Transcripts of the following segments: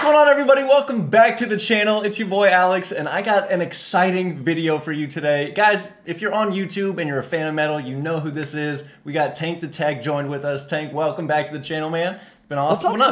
What's going on, everybody? Welcome back to the channel. It's your boy Alex, and I got an exciting video for you today. Guys, if you're on YouTube and you're a fan of metal, you know who this is. We got Tank the Tech joined with us. Tank, welcome back to the channel, man. It's been awesome. Well,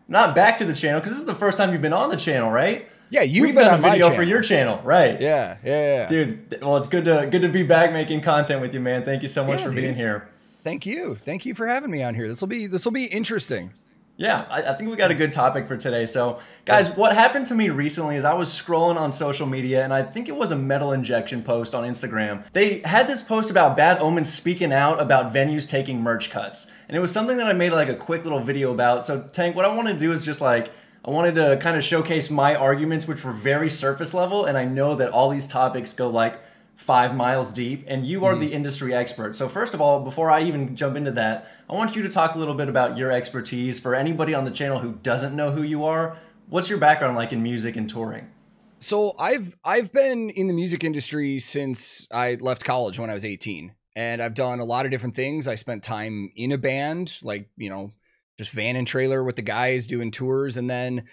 not back to the channel, because this is the first time you've been on the channel, right? Yeah, you've been on my video channel. for your channel, right? Yeah. Dude, well, it's good to be back making content with you, man. Thank you so much for being here. Thank you for having me on here. This will be interesting. Yeah, I think we got a good topic for today. So, guys, what happened to me recently is I was scrolling on social media, and I think it was a Metal Injection post on Instagram. They had this post about Bad Omens speaking out about venues taking merch cuts. And it was something that I made like a quick little video about. So, Tank, what I wanted to do is just like, I wanted to kind of showcase my arguments, which were very surface level, and I know that all these topics go like 5 miles deep, and you are the industry expert. So first of all, before I even jump into that, I want you to talk a little bit about your expertise. For anybody on the channel who doesn't know who you are, what's your background like in music and touring? So I've been in the music industry since I left college when I was 18, and I've done a lot of different things. I spent time in a band, like, you know, just van and trailer with the guys doing tours, and then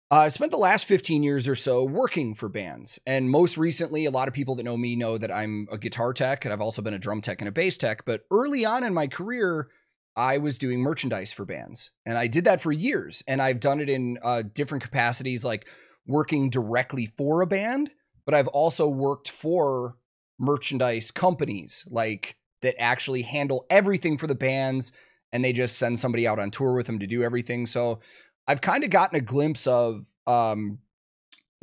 I spent the last 15 years or so working for bands. And most recently, a lot of people that know me know that I'm a guitar tech, and I've also been a drum tech and a bass tech. But early on in my career, I was doing merchandise for bands. And I did that for years. And I've done it in different capacities, like working directly for a band. But I've also worked for merchandise companies, like that actually handle everything for the bands. And they just send somebody out on tour with them to do everything. So I've kind of gotten a glimpse of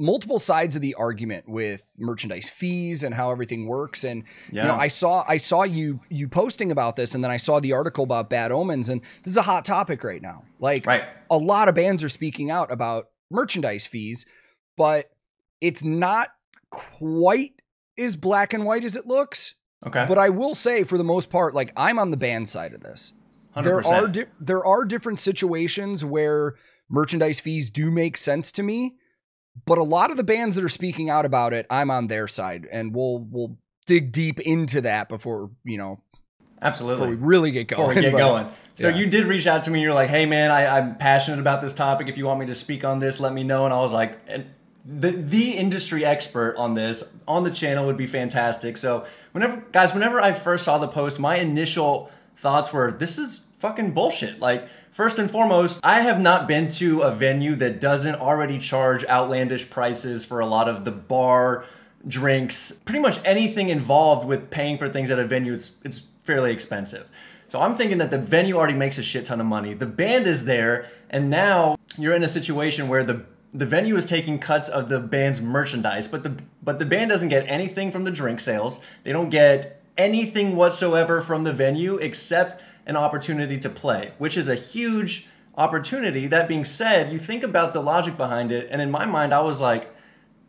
multiple sides of the argument with merchandise fees and how everything works. And you know, I saw you posting about this, and then I saw the article about Bad Omens, and this is a hot topic right now. Like, a lot of bands are speaking out about merchandise fees, but it's not quite as black and white as it looks. Okay. But I will say, for the most part, like, I'm on the band side of this. 100%. There are different situations where merchandise fees do make sense to me, but a lot of the bands that are speaking out about it, I'm on their side, and we'll dig deep into that before, you know, before we really get going. So you did reach out to me, and you're like, hey man, I'm passionate about this topic. If you want me to speak on this, let me know. And I was like, the industry expert on this on the channel would be fantastic. So whenever I first saw the post, my initial thoughts were, this is fucking bullshit. Like, first and foremost, I have not been to a venue that doesn't already charge outlandish prices for a lot of the bar, drinks, pretty much anything involved with paying for things at a venue. It's fairly expensive. So I'm thinking that the venue already makes a shit ton of money. The band is there, and now you're in a situation where the venue is taking cuts of the band's merchandise, but the band doesn't get anything from the drink sales. They don't get anything whatsoever from the venue except an opportunity to play, which is a huge opportunity. That being said, you think about the logic behind it, and in my mind, I was like,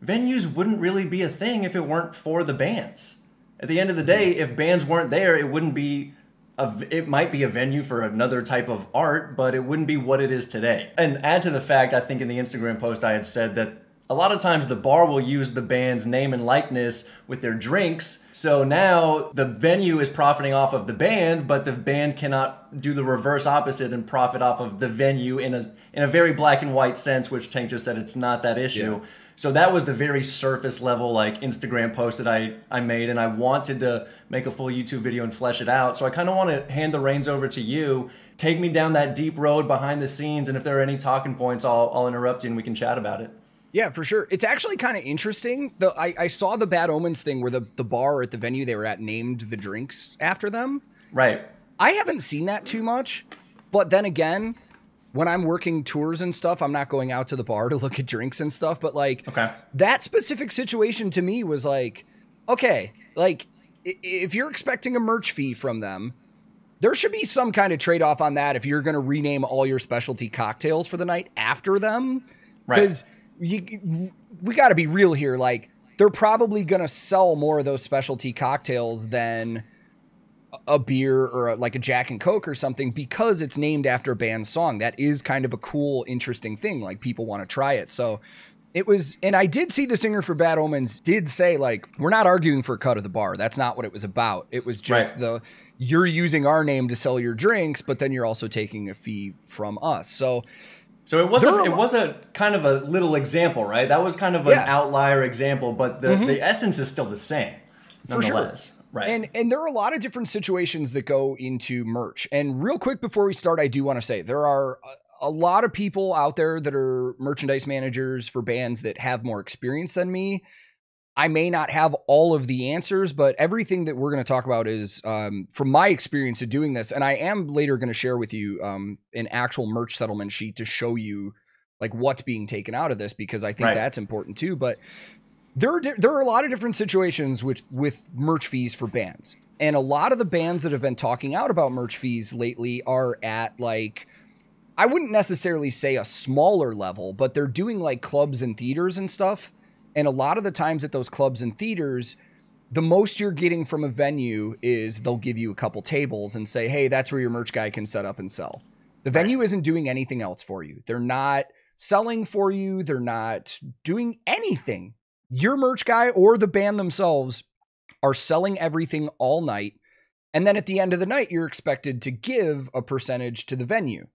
venues wouldn't really be a thing if it weren't for the bands. At the end of the day, if bands weren't there, it wouldn't be it might be a venue for another type of art, but it wouldn't be what it is today. And add to the fact, I think in the Instagram post I had said that a lot of times the bar will use the band's name and likeness with their drinks. So now the venue is profiting off of the band, but the band cannot do the reverse opposite and profit off of the venue in a very black and white sense, which Tank just said it's not that issue. Yeah. So that was the very surface level like Instagram post that I made, and I wanted to make a full YouTube video and flesh it out. So I kind of want to hand the reins over to you. Take me down that deep road behind the scenes, and if there are any talking points, I'll interrupt you and we can chat about it. Yeah, for sure. It's actually kind of interesting. I saw the Bad Omens thing where the bar at the venue they were at named the drinks after them. Right. I haven't seen that too much, but then again, when I'm working tours and stuff, I'm not going out to the bar to look at drinks and stuff. But like, that specific situation to me was like, okay, like if you're expecting a merch fee from them, there should be some kind of trade-off on that if you're going to rename all your specialty cocktails for the night after them. Because we got to be real here. Like, they're probably going to sell more of those specialty cocktails than a beer or like a Jack and Coke or something, because it's named after a band's song. That is kind of a cool, interesting thing. Like, people want to try it. So it was, and I did see the singer for Bad Omens did say, like, we're not arguing for a cut of the bar. That's not what it was about. It was just you're using our name to sell your drinks, but then you're also taking a fee from us. So So it was a kind of a little example, right? That was kind of an outlier example, but the essence is still the same, nonetheless. For sure. Right. And there are a lot of different situations that go into merch. And real quick before we start, I do want to say there are a lot of people out there that are merchandise managers for bands that have more experience than me. I may not have all of the answers, but everything that we're going to talk about is from my experience of doing this. And I am later going to share with you an actual merch settlement sheet to show you like what's being taken out of this, because I think that's important too. But there are a lot of different situations with merch fees for bands. And a lot of the bands that have been talking out about merch fees lately are at like, I wouldn't necessarily say a smaller level, but they're doing like clubs and theaters and stuff. And a lot of the times at those clubs and theaters, the most you're getting from a venue is they'll give you a couple tables and say, hey, that's where your merch guy can set up and sell. The venue isn't doing anything else for you. They're not selling for you. They're not doing anything. Your merch guy or the band themselves are selling everything all night. And then at the end of the night, you're expected to give a percentage to the venue.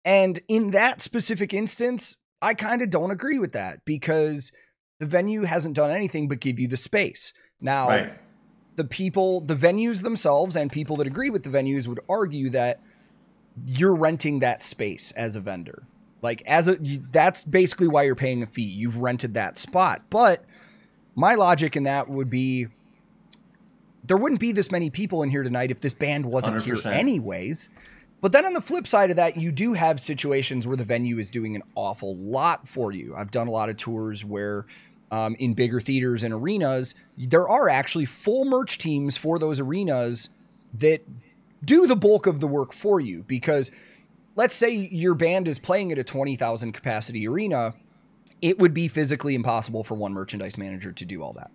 And in that specific instance, I kind of don't agree with that, because the venue hasn't done anything but give you the space. Now, the venues themselves and people that agree with the venues would argue that you're renting that space as a vendor. Like that's basically why you're paying a fee. You've rented that spot. But my logic in that would be, there wouldn't be this many people in here tonight if this band wasn't 100%. Here anyways. But then on the flip side of that, you do have situations where the venue is doing an awful lot for you. I've done a lot of tours where in bigger theaters and arenas, there are actually full merch teams for those arenas that do the bulk of the work for you. Because let's say your band is playing at a 20,000 capacity arena, it would be physically impossible for one merchandise manager to do all that,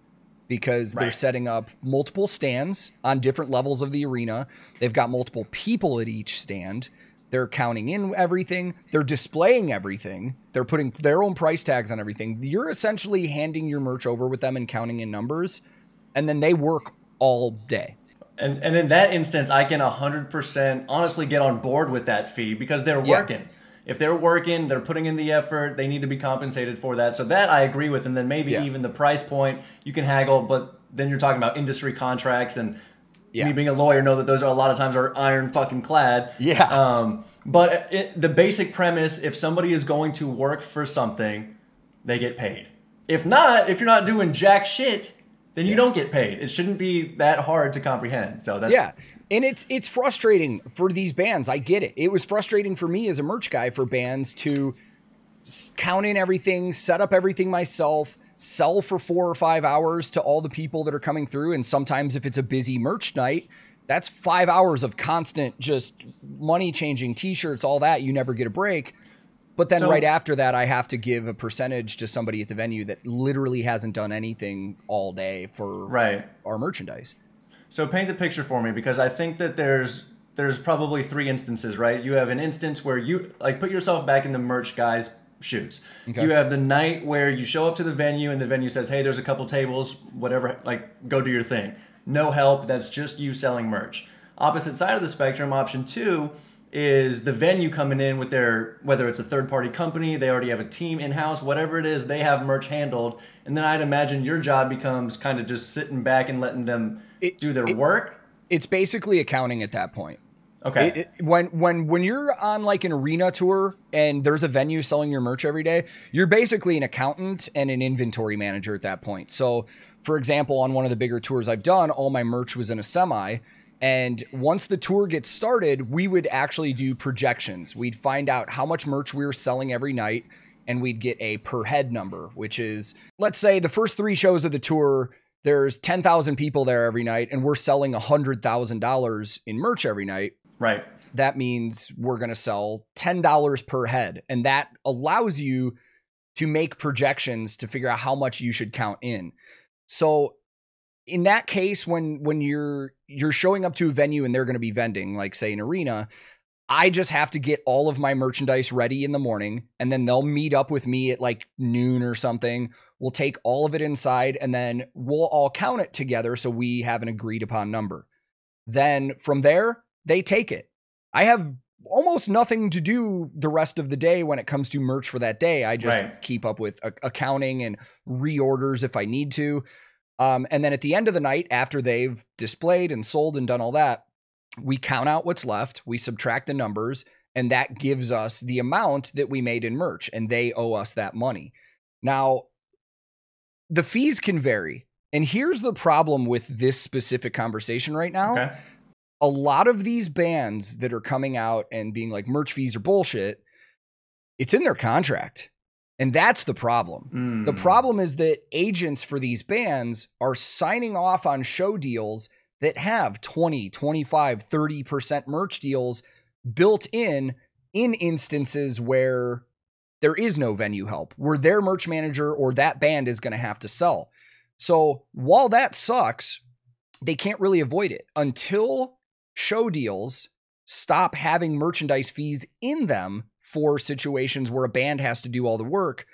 because they're setting up multiple stands on different levels of the arena. They've got multiple people at each stand. They're counting in everything. They're displaying everything. They're putting their own price tags on everything. You're essentially handing your merch over with them and counting in numbers, and then they work all day. And in that instance, I can 100% honestly get on board with that fee, because they're working. If they're working, they're putting in the effort, they need to be compensated for that. So that I agree with. And then maybe even the price point, you can haggle, but then you're talking about industry contracts, and me being a lawyer know that those are a lot of times are iron fucking clad. But the basic premise, if somebody is going to work for something, they get paid. If not, if you're not doing jack shit, then you don't get paid. It shouldn't be that hard to comprehend. So that's and it's frustrating for these bands. I get it. It was frustrating for me as a merch guy for bands to count in everything, set up everything myself, sell for 4 or 5 hours to all the people that are coming through. And sometimes if it's a busy merch night, that's 5 hours of constant just money changing, t-shirts, all that. You never get a break. But then right after that, I have to give a percentage to somebody at the venue that literally hasn't done anything all day for our merchandise. So paint the picture for me, because I think that there's probably 3 instances, right? You have an instance where you like put yourself back in the merch guy's shoes. You have the night where you show up to the venue and the venue says, hey, there's a couple tables, whatever, like go do your thing. No help. That's just you selling merch. Opposite side of the spectrum, option 2, is the venue coming in with their, whether it's a third-party company, they already have a team in-house, whatever it is, they have merch handled. And then I'd imagine your job becomes kind of just sitting back and letting them do their work. It's basically accounting at that point. Okay. When you're on like an arena tour and there's a venue selling your merch every day, you're basically an accountant and an inventory manager at that point. So, for example, on one of the bigger tours I've done, all my merch was in a semi. And once the tour gets started, we would actually do projections. We'd find out how much merch we were selling every night, and we'd get a per head number, which is, let's say the first 3 shows of the tour, there's 10,000 people there every night, and we're selling $100,000 in merch every night. Right. That means we're going to sell $10 per head. And that allows you to make projections to figure out how much you should count in. So in that case, when you're showing up to a venue and they're going to be vending, like say an arena, I just have to get all of my merchandise ready in the morning, and then they'll meet up with me at like noon or something. We'll take all of it inside, and then we'll all count it together so we have an agreed upon number. Then from there, they take it. I have almost nothing to do the rest of the day when it comes to merch for that day. I just keep up with accounting and reorders if I need to. And then at the end of the night, after they've displayed and sold and done all that, we count out what's left, we subtract the numbers, and that gives us the amount that we made in merch, and they owe us that money. Now, the fees can vary. And here's the problem with this specific conversation right now. Okay. A lot of these bands that are coming out and being like merch fees are bullshit, it's in their contract. And that's the problem. The problem is that agents for these bands are signing off on show deals that have 20, 25, 30% merch deals built in instances where there is no venue help, where their merch manager or that band is going to have to sell. So while that sucks, they can't really avoid it until show deals stop having merchandise fees in them for situations where a band has to do all the work.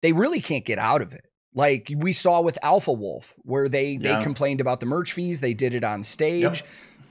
They really can't get out of it. Like we saw with Alpha Wolf, where they complained about the merch fees. They did it on stage.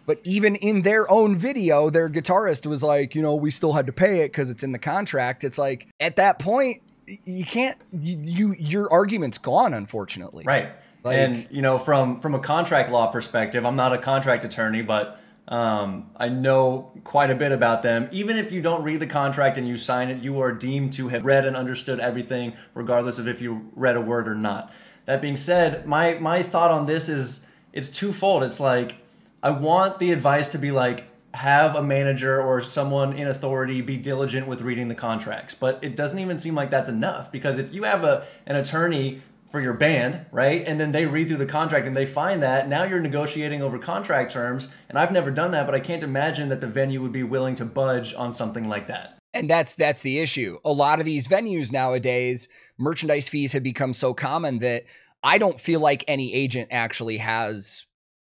But even in their own video, their guitarist was like, we still had to pay it because it's in the contract. It's like, at that point, you can't, your argument's gone, unfortunately. Right. Like, and, from a contract law perspective, I'm not a contract attorney, but I know quite a bit about them. Even if you don't read the contract and you sign it, you are deemed to have read and understood everything, regardless of if you read a word or not. That being said, my thought on this is it's twofold. It's like, I want the advice to be like, have a manager or someone in authority be diligent with reading the contracts. But it doesn't even seem like that's enough, because if you have an attorney for your band, right, and then they read through the contract and they find that, now you're negotiating over contract terms. And I've never done that, but I can't imagine that the venue would be willing to budge on something like that. And that's the issue. A lot of these venues nowadays, merchandise fees have become so common that I don't feel like any agent actually has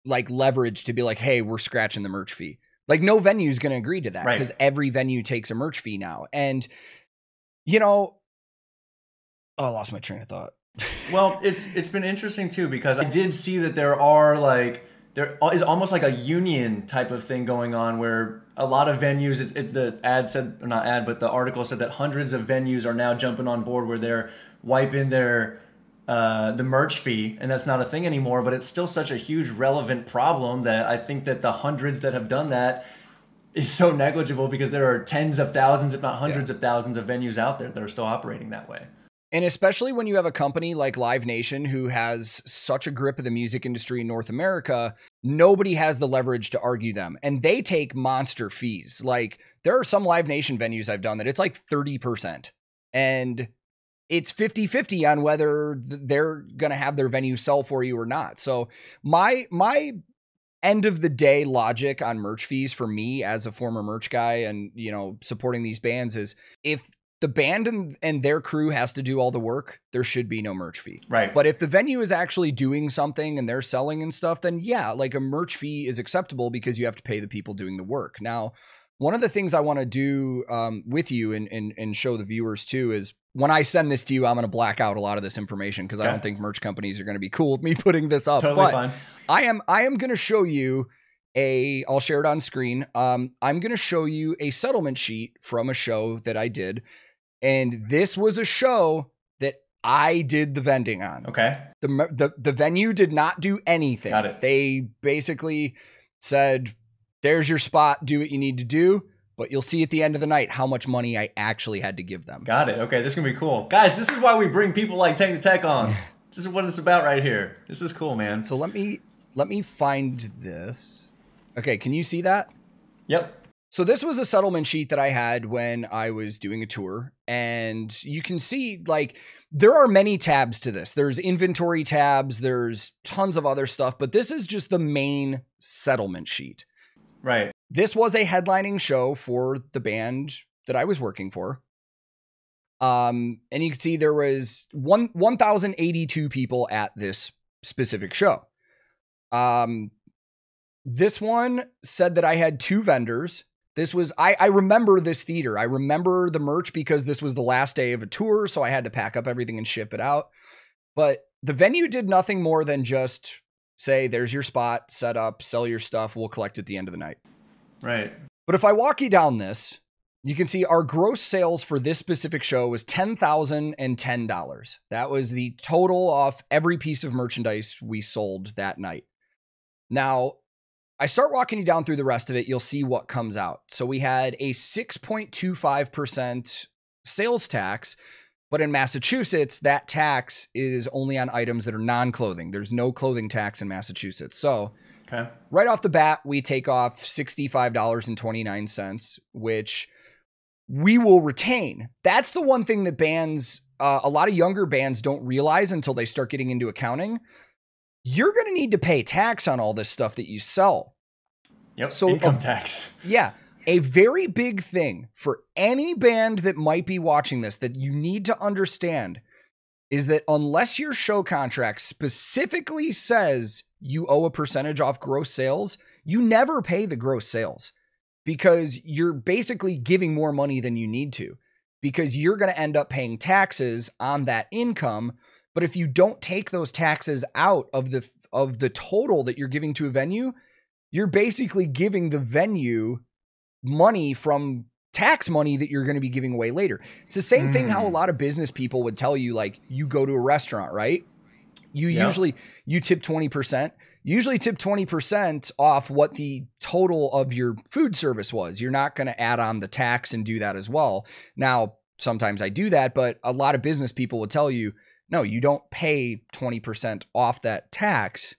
like leverage to be like, hey, we're scratching the merch fee. Like no venue is going to agree to that, because every venue takes a merch fee now. And, I lost my train of thought. Well, it's been interesting too, because I did see that there is almost like a union type of thing going on, where a lot of venues, the ad said, or not ad, but the article said that hundreds of venues are now jumping on board where they're wiping their the merch fee, and that's not a thing anymore. But it's still such a huge relevant problem that I think that the hundreds that have done that is so negligible, because there are tens of thousands, if not hundreds of thousands of venues out there that are still operating that way. And especially when you have a company like Live Nation, who has such a grip of the music industry in North America, nobody has the leverage to argue them. And they take monster fees. Like there are some Live Nation venues I've done that it's like 30%. And it's 50-50 on whether they're going to have their venue sell for you or not. So my end of the day logic on merch fees for me as a former merch guy and, supporting these bands is, if the band and their crew has to do all the work, there should be no merch fee. Right. But if the venue is actually doing something and they're selling and stuff, then like a merch fee is acceptable, because you have to pay the people doing the work. Now, one of the things I want to do with you and show the viewers too is, when I send this to you, I'm going to black out a lot of this information, because I don't think merch companies are going to be cool with me putting this up. Totally fine. I am going to show you I'll share it on screen. I'm going to show you a settlement sheet from a show that I did. And this was a show that I did the vending on. Okay. The venue did not do anything. Got it. They basically said, there's your spot, do what you need to do. But you'll see at the end of the night how much money I actually had to give them. Got it. Okay, this is going to be cool. Guys, this is why we bring people like Tank the Tech on. This is what it's about right here. This is cool, man. So let me find this. Okay, can you see that? Yep. So this was a settlement sheet that I had when I was doing a tour. And you can see, like, there are many tabs to this. There's inventory tabs. There's tons of other stuff. But this is just the main settlement sheet. Right. This was a headlining show for the band that I was working for. And you can see there was 1,082 people at this specific show. This one said that I had 2 vendors. This was, I remember this theater. I remember the merch because this was the last day of a tour, so I had to pack up everything and ship it out. But the venue did nothing more than just say, there's your spot, set up, sell your stuff, we'll collect at the end of the night. Right. But if I walk you down this, you can see our gross sales for this specific show was $10,010. That was the total off every piece of merchandise we sold that night. Now, I start walking you down through the rest of it. You'll see what comes out. So we had a 6.25% sales tax, but in Massachusetts, that tax is only on items that are non-clothing. There's no clothing tax in Massachusetts. So right off the bat, we take off $65.29, which we will retain. That's the one thing that bands, a lot of younger bands don't realize until they start getting into accounting. You're going to need to pay tax on all this stuff that you sell. Yep, so income tax. Yeah. A very big thing for any band that might be watching this that you need to understand is that unless your show contract specifically says you owe a percentage off gross sales, you never pay the gross sales because you're basically giving more money than you need to because you're going to end up paying taxes on that income. But if you don't take those taxes out of the total that you're giving to a venue, you're basically giving the venue money from tax money that you're going to be giving away later. It's the same thing how a lot of business people would tell you, like, you go to a restaurant, right? You usually tip 20%. You usually tip 20% off what the total of your food service was. You're not going to add on the tax and do that as well. Now, sometimes I do that, but a lot of business people would tell you, no, you don't pay 20% off that tax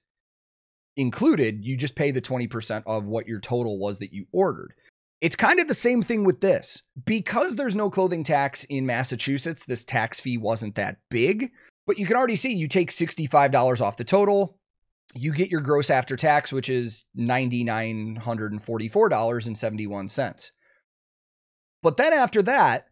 included. You just pay the 20% of what your total was that you ordered. It's kind of the same thing with this. Because there's no clothing tax in Massachusetts, this tax fee wasn't that big, but you can already see you take $65 off the total. You get your gross after tax, which is $9,944.71. But then after that,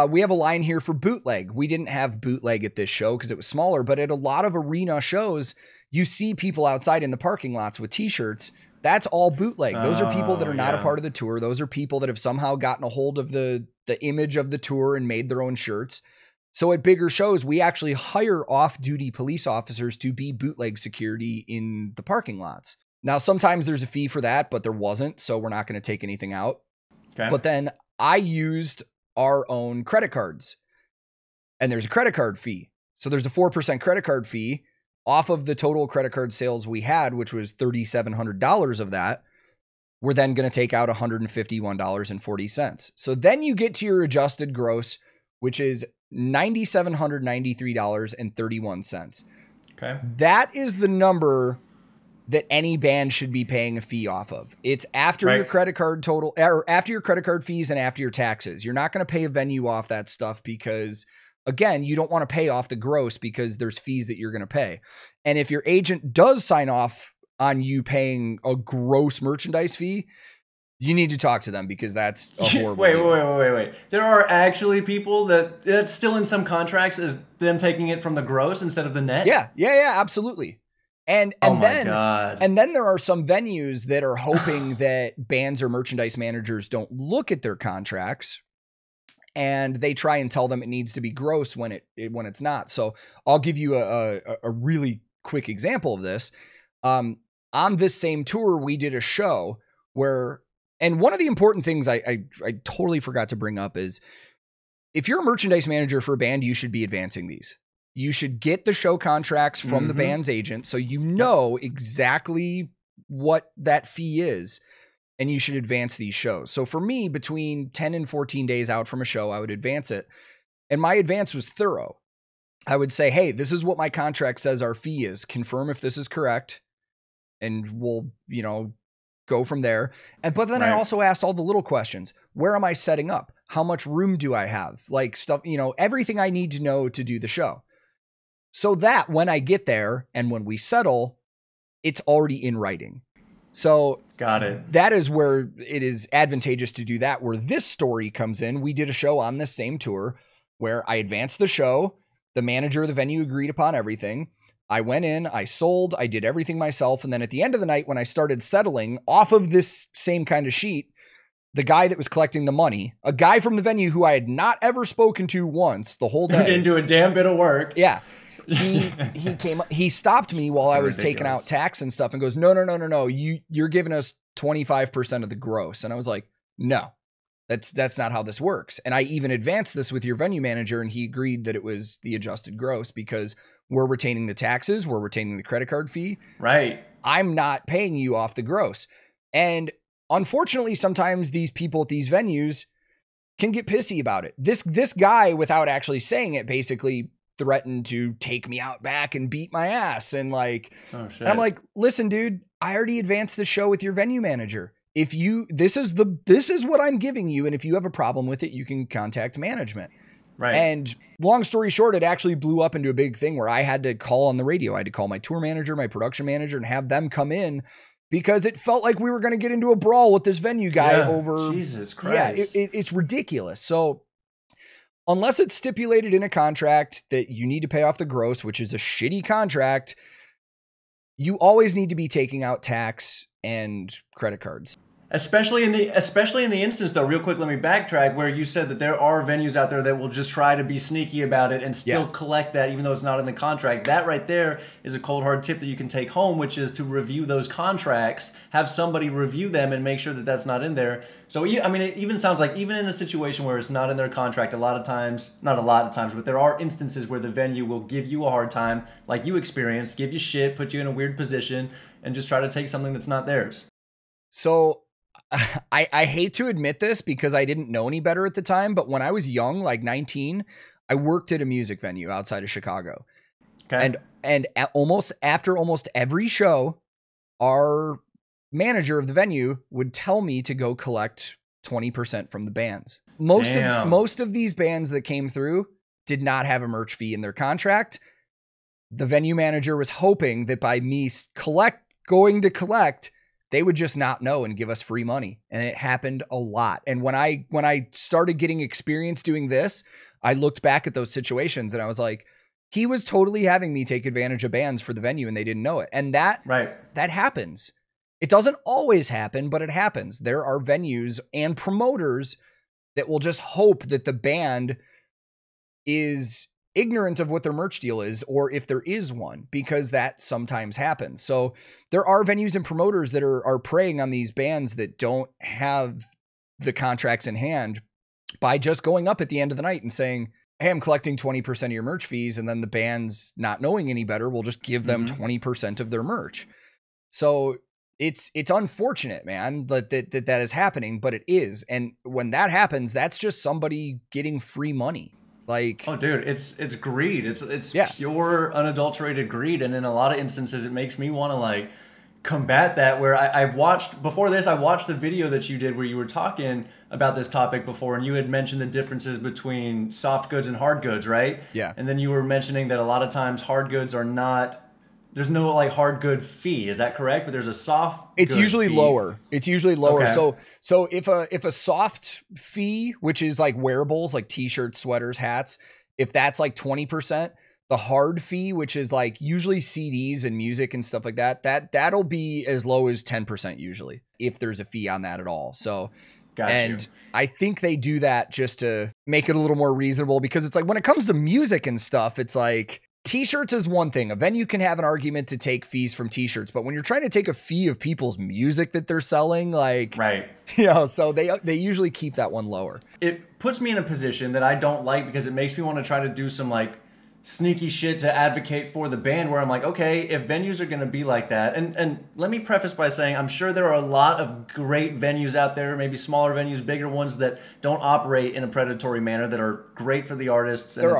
we have a line here for bootleg. We didn't have bootleg at this show because it was smaller, but at a lot of arena shows, you see people outside in the parking lots with t-shirts. That's all bootleg. Those are people that are not a part of the tour. Those are people that have somehow gotten a hold of the image of the tour and made their own shirts. So at bigger shows, we actually hire off-duty police officers to be bootleg security in the parking lots. Now, sometimes there's a fee for that, but there wasn't, so we're not going to take anything out. Okay. But then I used our own credit cards, and there's a credit card fee. So there's a 4% credit card fee off of the total credit card sales we had, which was $3,700 of that. We're then going to take out $151.40. So then you get to your adjusted gross, which is $9,793.31. Okay. That is the number that any band should be paying a fee off of. It's after your credit card total, or after your credit card fees and after your taxes. You're not going to pay a venue off that stuff because, again, you don't want to pay off the gross because there's fees that you're going to pay. And if your agent does sign off on you paying a gross merchandise fee, you need to talk to them because that's a horrible Wait. There are actually people that's still in some contracts is them taking it from the gross instead of the net? Yeah, absolutely. And then there are some venues that are hoping that bands or merchandise managers don't look at their contracts and they try and tell them it needs to be gross when it's not. So I'll give you a really quick example of this. On this same tour, we did a show where, and one of the important things I totally forgot to bring up is if you're a merchandise manager for a band, you should be advancing these. You should get the show contracts from the band's agent so you know exactly what that fee is, and you should advance these shows. So for me, between 10 and 14 days out from a show, I would advance it. And my advance was thorough. I would say, hey, this is what my contract says our fee is. Confirm if this is correct, and we'll, go from there. But then I also asked all the little questions. Where am I setting up? How much room do I have? Like stuff, everything I need to know to do the show. So that when I get there and when we settle, it's already in writing. So got it. That is where it is advantageous to do that, where this story comes in. We did a show on this same tour where I advanced the show. The manager of the venue agreed upon everything. I went in, I sold, I did everything myself. And then at the end of the night, when I started settling off of this same kind of sheet, the guy that was collecting the money, a guy from the venue who I had not ever spoken to once the whole day. Didn't do a damn bit of work. Yeah. He stopped me while I was taking out tax and stuff and goes, no. You're giving us 25% of the gross. And I was like, No, that's not how this works. And I even advanced this with your venue manager, and he agreed that it was the adjusted gross because we're retaining the taxes, we're retaining the credit card fee. Right. I'm not paying you off the gross. And unfortunately, sometimes these people at these venues can get pissy about it. This guy, without actually saying it, basically threatened to take me out back and beat my ass. And like, oh, shit. And I'm like, listen, dude, I already advanced the show with your venue manager. If you, this is what I'm giving you. And if you have a problem with it, you can contact management. Right. And long story short, it actually blew up into a big thing where I had to call on the radio. I had to call my tour manager, my production manager, and have them come in because it felt like we were going to get into a brawl with this venue guy over. Jesus Christ. Yeah, it's ridiculous. So unless it's stipulated in a contract that you need to pay off the gross, which is a shitty contract, you always need to be taking out tax and credit cards. Especially in the instance, though, real quick, let me backtrack, where you said that there are venues out there that will just try to be sneaky about it and still collect that even though it's not in the contract. That right there is a cold, hard tip that you can take home, which is to review those contracts, have somebody review them and make sure that that's not in there. So, I mean, it even sounds like even in a situation where it's not in their contract, not a lot of times, but there are instances where the venue will give you a hard time, like you experienced, give you shit, put you in a weird position, and just try to take something that's not theirs. So I hate to admit this because I didn't know any better at the time, but when I was young, like 19, I worked at a music venue outside of Chicago. Okay. And after almost every show, our manager of the venue would tell me to go collect 20% from the bands. Most of these bands that came through did not have a merch fee in their contract. The venue manager was hoping that by me going to collect, they would just not know and give us free money. And it happened a lot. And when I started getting experience doing this, I looked back at those situations and I was like, he was totally having me take advantage of bands for the venue and they didn't know it. And that happens. It doesn't always happen, but it happens. There are venues and promoters that will just hope that the band is ignorant of what their merch deal is, or if there is one, because that sometimes happens. So there are venues and promoters that are preying on these bands that don't have the contracts in hand by just going up at the end of the night and saying, hey, I'm collecting 20% of your merch fees. And then the bands, not knowing any better, will just give them 20% of their merch. So it's unfortunate, man, that is happening, but it is. And when that happens, that's just somebody getting free money. Like, oh, dude, it's greed. It's pure unadulterated greed. And in a lot of instances, it makes me want to like combat that. Where I watched before this, I watched the video that you did where you were talking about this topic before, and you had mentioned the differences between soft goods and hard goods, right? Yeah. And then you were mentioning that a lot of times hard goods are not. There's no like hard good fee. Is that correct? But there's a soft. It's usually fee. lower. It's usually lower. Okay. So if a soft fee, which is like wearables, like t-shirts, sweaters, hats, if that's like 20%, the hard fee, which is like usually CDs and music and stuff like that, that'll be as low as 10% usually, if there's a fee on that at all. So, and I think they do that just to make it a little more reasonable, because it's like when it comes to music and stuff, it's like, t-shirts is one thing. A venue can have an argument to take fees from t-shirts, but when you're trying to take a fee of people's music that they're selling, like, so they usually keep that one lower. It puts me in a position that I don't like, because it makes me want to try to do some like sneaky shit to advocate for the band, where I'm like, okay, if venues are going to be like that, and let me preface by saying I'm sure there are a lot of great venues out there, maybe smaller venues, bigger ones that don't operate in a predatory manner, that are great for the artists. And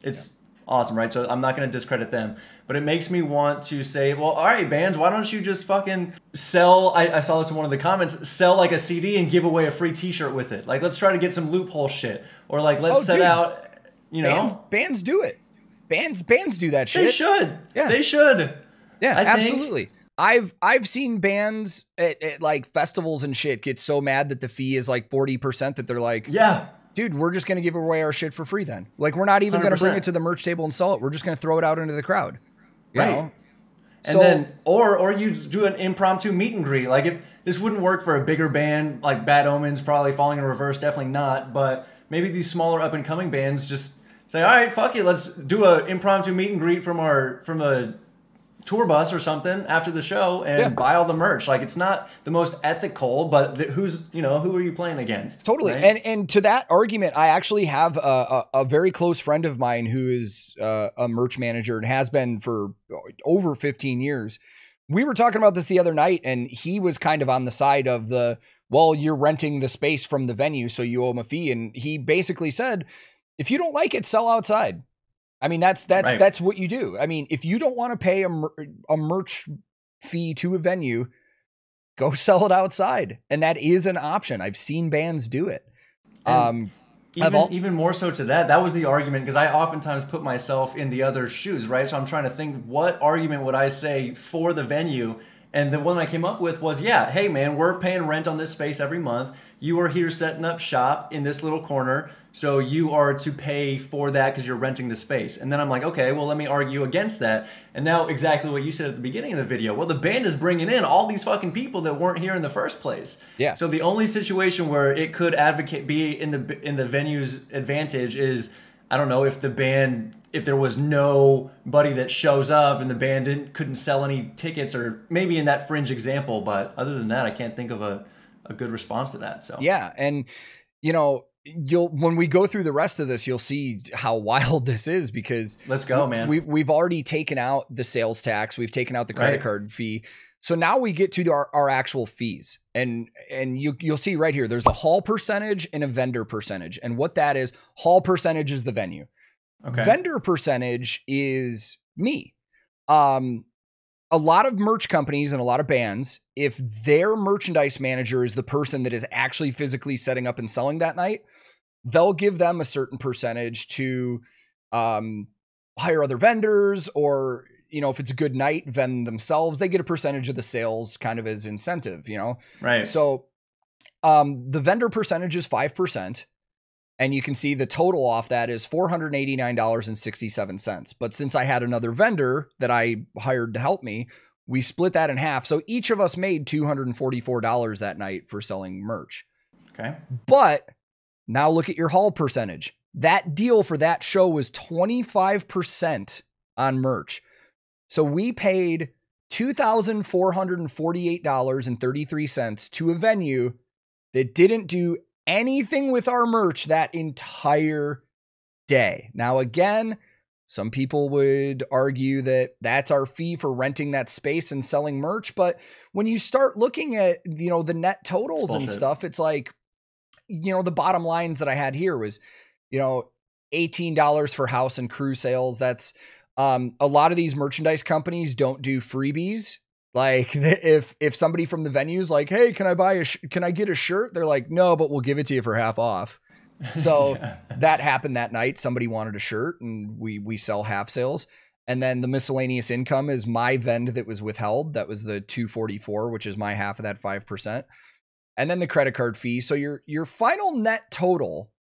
it's awesome, right? So I'm not going to discredit them, but it makes me want to say, well, all right, bands, why don't you just fucking sell, I saw this in one of the comments, sell like a CD and give away a free t-shirt with it. Like, let's try to get some loophole shit, or like, let's set out, you know. Bands do it. Bands do that shit. They should. Yeah. They should. Yeah, absolutely. I've seen bands at like festivals and shit get so mad that the fee is like 40% that they're like, yeah, dude, we're just going to give away our shit for free then. Like, we're not even going to bring it to the merch table and sell it. We're just going to throw it out into the crowd. You know? And then, or you do an impromptu meet and greet. Like, if this wouldn't work for a bigger band, like Bad Omens, probably Falling in Reverse, definitely not. But maybe these smaller up and coming bands just say, all right, fuck it, let's do an impromptu meet and greet from a tour bus or something after the show and buy all the merch. Like, it's not the most ethical, but who are you playing against? Totally. Right? And to that argument, I actually have a very close friend of mine who is a merch manager and has been for over 15 years. We were talking about this the other night, and he was kind of on the side of well, you're renting the space from the venue, so you owe him a fee. And he basically said, if you don't like it, sell outside. I mean, that's what you do. I mean, if you don't want to pay a merch fee to a venue, go sell it outside. And that is an option. I've seen bands do it. Even more so to that was the argument, because I oftentimes put myself in the other shoes, right? So I'm trying to think, what argument would I say for the venue? And the one I came up with was, yeah, hey man, we're paying rent on this space every month. You are here setting up shop in this little corner. So you are to pay for that because you're renting the space. And then I'm like, okay, well, let me argue against that. And now exactly what you said at the beginning of the video. Well, the band is bringing in all these fucking people that weren't here in the first place. Yeah. So the only situation where it could be in the venue's advantage is, I don't know, if there was nobody that shows up and the band couldn't sell any tickets, or maybe in that fringe example. But other than that, I can't think of a good response to that. So yeah. And when we go through the rest of this, you'll see how wild this is, because let's go, man. We've already taken out the sales tax. We've taken out the credit card fee. So now we get to our actual fees, and you'll see right here, there's a hall percentage and a vendor percentage. And what that is, hall percentage is the venue. Okay. Vendor percentage is me. A lot of merch companies and a lot of bands, if their merchandise manager is the person that is actually physically setting up and selling that night, they'll give them a certain percentage to hire other vendors, or, if it's a good night, vend themselves. They get a percentage of the sales kind of as incentive, Right. So the vendor percentage is 5%. And you can see the total off that is $489.67. But since I had another vendor that I hired to help me, we split that in half. So each of us made $244 that night for selling merch. Okay. But now look at your hall percentage. That deal for that show was 25% on merch. So we paid $2,448.33 to a venue that didn't do anything with our merch that entire day. Now, again, some people would argue that that's our fee for renting that space and selling merch. But when you start looking at, the net totals and stuff, it's like, the bottom lines that I had here was, $18 for house and crew sales. That's a lot of these merchandise companies don't do freebies. Like, if somebody from the venue's like, hey, can I get a shirt? They're like, no, but we'll give it to you for half off. So that happened that night. Somebody wanted a shirt, and we sell half sales. And then the miscellaneous income is my vend that was withheld. That was the $244, which is my half of that 5%. And then the credit card fee. So your final net total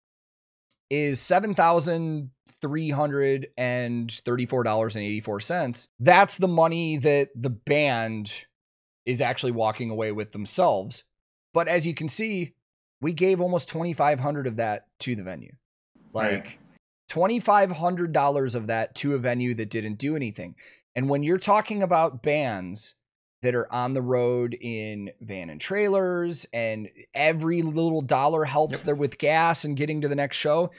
is $7,334.84. That's the money that the band is actually walking away with themselves. But as you can see, we gave almost $2,500 of that to the venue. Like, $2,500 of that to a venue that didn't do anything. And when you're talking about bands that are on the road in van and trailers, and every little dollar helps there with gas and getting to the next show,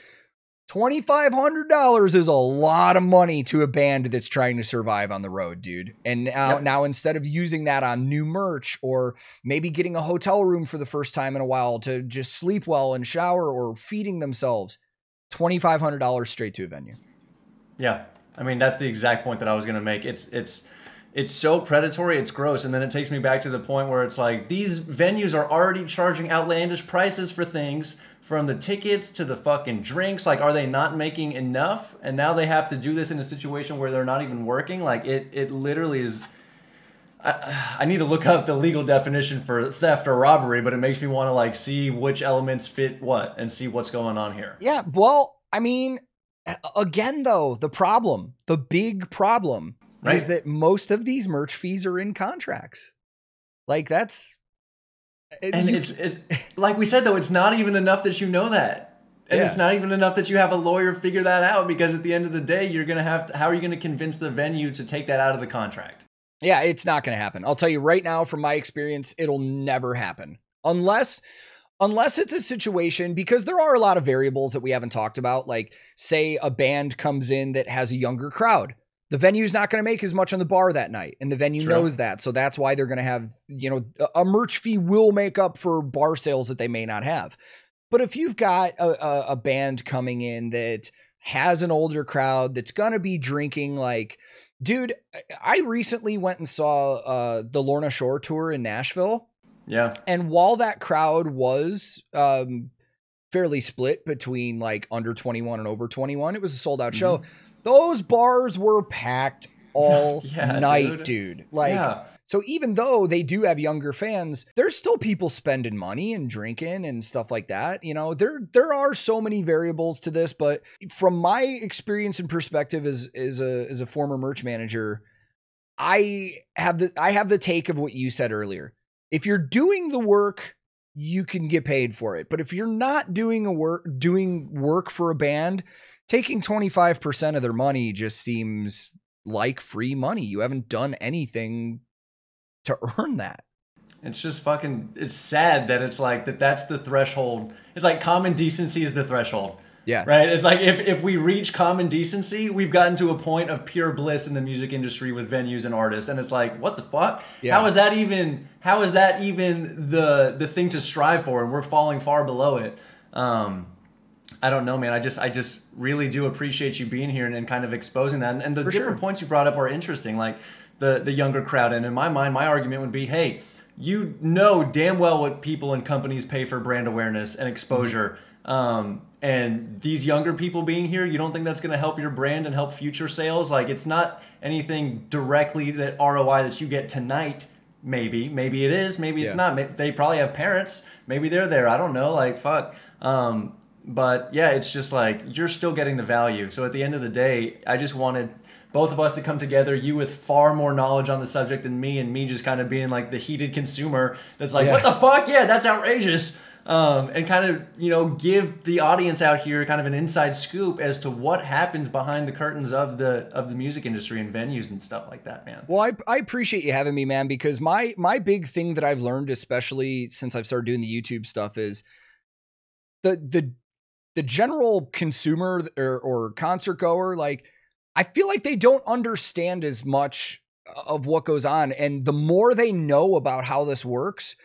$2,500 is a lot of money to a band that's trying to survive on the road, dude. And now instead of using that on new merch, or maybe getting a hotel room for the first time in a while to just sleep well and shower, or feeding themselves, $2,500 straight to a venue. Yeah. I mean, that's the exact point that I was going to make. It's so predatory, it's gross. And then it takes me back to the point where it's like, these venues are already charging outlandish prices for things, from the tickets to the fucking drinks. Like, are they not making enough? And now they have to do this in a situation where they're not even working. Like, it literally is. I need to look up the legal definition for theft or robbery, but it makes me want to like see which elements fit what and see what's going on here. Yeah, well, I mean, again, though, the big problem is that most of these merch fees are in contracts. Like, that's... And it's like we said, though, it's not even enough that you know that. And it's not even enough that you have a lawyer figure that out, because at the end of the day, you're going to how are you going to convince the venue to take that out of the contract? Yeah, it's not going to happen. I'll tell you right now, from my experience, it'll never happen unless it's a situation, because there are a lot of variables that we haven't talked about. Like, say a band comes in that has a younger crowd. The venue's not going to make as much on the bar that night, and the venue knows that. So that's why they're going to have, you know, a merch fee will make up for bar sales that they may not have. But if you've got a band coming in that has an older crowd that's going to be drinking, like, dude, I recently went and saw the Lorna Shore tour in Nashville. Yeah. And while that crowd was fairly split between like under 21 and over 21, it was a sold out show. Those bars were packed all night, dude. Like, so even though they do have younger fans, there's still people spending money and drinking and stuff like that. You know, there are so many variables to this, but from my experience and perspective as a former merch manager, I have the take of what you said earlier. If you're doing the work, you can get paid for it. But if you're not doing work for a band, taking 25% of their money just seems like free money. You haven't done anything to earn that. It's just fucking, it's sad that it's like that's the threshold. It's like common decency is the threshold. Yeah. Right? It's like if we reach common decency, we've gotten to a point of pure bliss in the music industry with venues and artists. And it's like, what the fuck? Yeah. How is that even the thing to strive for? And we're falling far below it. I don't know, man. I just really do appreciate you being here and kind of exposing that. And the different points you brought up are interesting, like the younger crowd. And in my mind, my argument would be, hey, you know damn well what people and companies pay for brand awareness and exposure. And these younger people being here, you don't think that's going to help your brand and help future sales? Like, it's not anything directly that ROI that you get tonight. Maybe it is, maybe it's not. They probably have parents. Maybe they're there. I don't know. Like, fuck. But yeah, it's just like, you're still getting the value. So at the end of the day, I just wanted both of us to come together, you with far more knowledge on the subject than me, and me just kind of being like the heated consumer that's like, what the fuck? Yeah, that's outrageous. And kind of, you know, give the audience out here kind of an inside scoop as to what happens behind the curtains of the music industry and venues and stuff like that, man. Well, I appreciate you having me, man, because my big thing that I've learned, especially since I've started doing the YouTube stuff, is the general consumer or concert goer. Like, I feel like they don't understand as much of what goes on, and the more they know about how this works,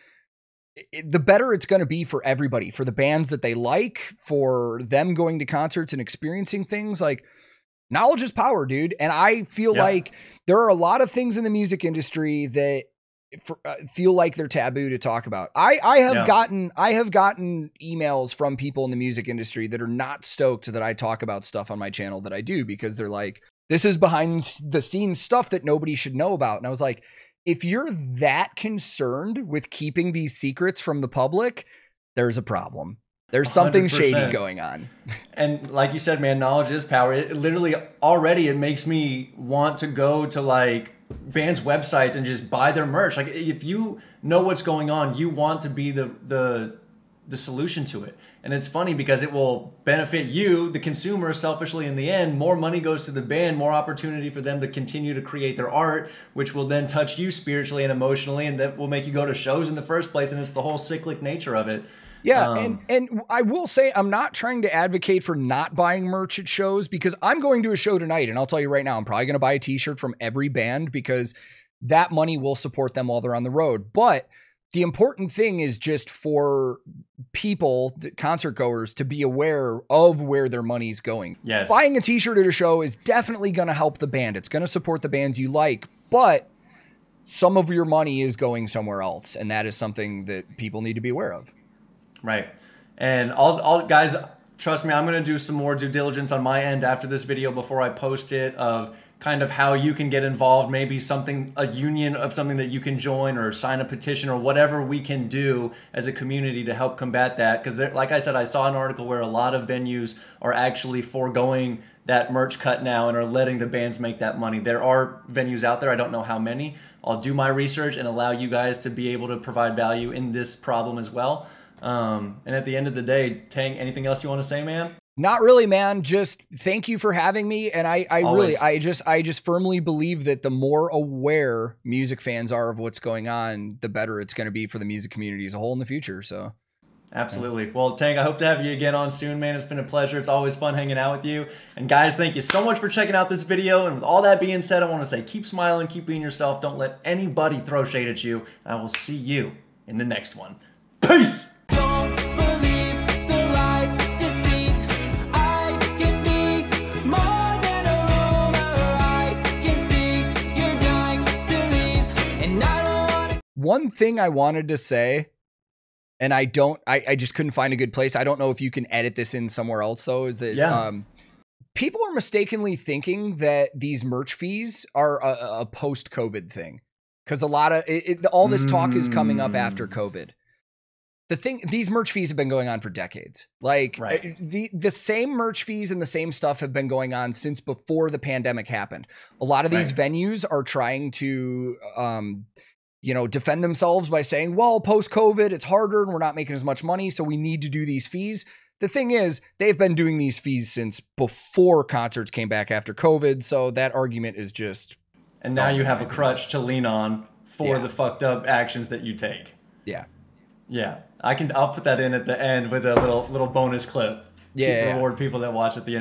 the better it's going to be for everybody, for the bands that they like, for them going to concerts and experiencing things. Like, knowledge is power, dude. And I feel like there are a lot of things in the music industry that feel like they're taboo to talk about. I have gotten emails from people in the music industry that are not stoked that I talk about stuff on my channel that I do, because they're like, this is behind the scenes stuff that nobody should know about. And I was like, if you're that concerned with keeping these secrets from the public, there's a problem. There's something 100%. Shady going on. And like you said, man, knowledge is power. It literally already, it makes me want to go to like bands' websites and just buy their merch. Like, if you know what's going on, you want to be the solution to it. And it's funny because it will benefit you, the consumer, selfishly in the end. More money goes to the band, more opportunity for them to continue to create their art, which will then touch you spiritually and emotionally, and that will make you go to shows in the first place. And it's the whole cyclic nature of it. Yeah, and I will say, I'm not trying to advocate for not buying merch at shows, because I'm going to a show tonight, and I'll tell you right now, I'm probably going to buy a t-shirt from every band, because that money will support them while they're on the road. But the important thing is just for people, the concert goers, to be aware of where their money's going. Yes. Buying a t-shirt at a show is definitely going to help the band. It's going to support the bands you like, but some of your money is going somewhere else, and that is something that people need to be aware of. Right. And all guys, trust me, I'm going to do some more due diligence on my end after this video before I post it, of kind of how you can get involved, maybe a union of something that you can join, or sign a petition, or whatever we can do as a community to help combat that. Because like I said, I saw an article where a lot of venues are actually foregoing that merch cut now and are letting the bands make that money. There are venues out there, I don't know how many. I'll do my research and allow you guys to be able to provide value in this problem as well. And at the end of the day, Tang, anything else you want to say, man? Not really, man. Just thank you for having me. And I Always. really, I just firmly believe that the more aware music fans are of what's going on, the better it's going to be for the music community as a whole in the future. So. Absolutely. Well, Tank, I hope to have you again on soon, man. It's been a pleasure. It's always fun hanging out with you. And guys, thank you so much for checking out this video. And with all that being said, I want to say keep smiling, keep being yourself. Don't let anybody throw shade at you. And I will see you in the next one. Peace! Don't believe the lies, deceit. I can be more than a rumor. I can see you're dying to leave, and I don't want to. One thing I wanted to say, and I just couldn't find a good place. I don't know if you can edit this in somewhere else though, is that people are mistakenly thinking that these merch fees are a post-COVID thing. Because a lot of all this talk is coming up after COVID. These merch fees have been going on for decades. Like Right. the same merch fees and the same stuff have been going on since before the pandemic happened. A lot of these venues are trying to, defend themselves by saying, well, post-COVID, it's harder and we're not making as much money, so we need to do these fees. The thing is, they've been doing these fees since before concerts came back after COVID, so that argument is just... And now you have a crutch to lean on for the fucked up actions that you take. Yeah. Yeah. I'll put that in at the end with a little bonus clip. Yeah. Reward people that watch at the end.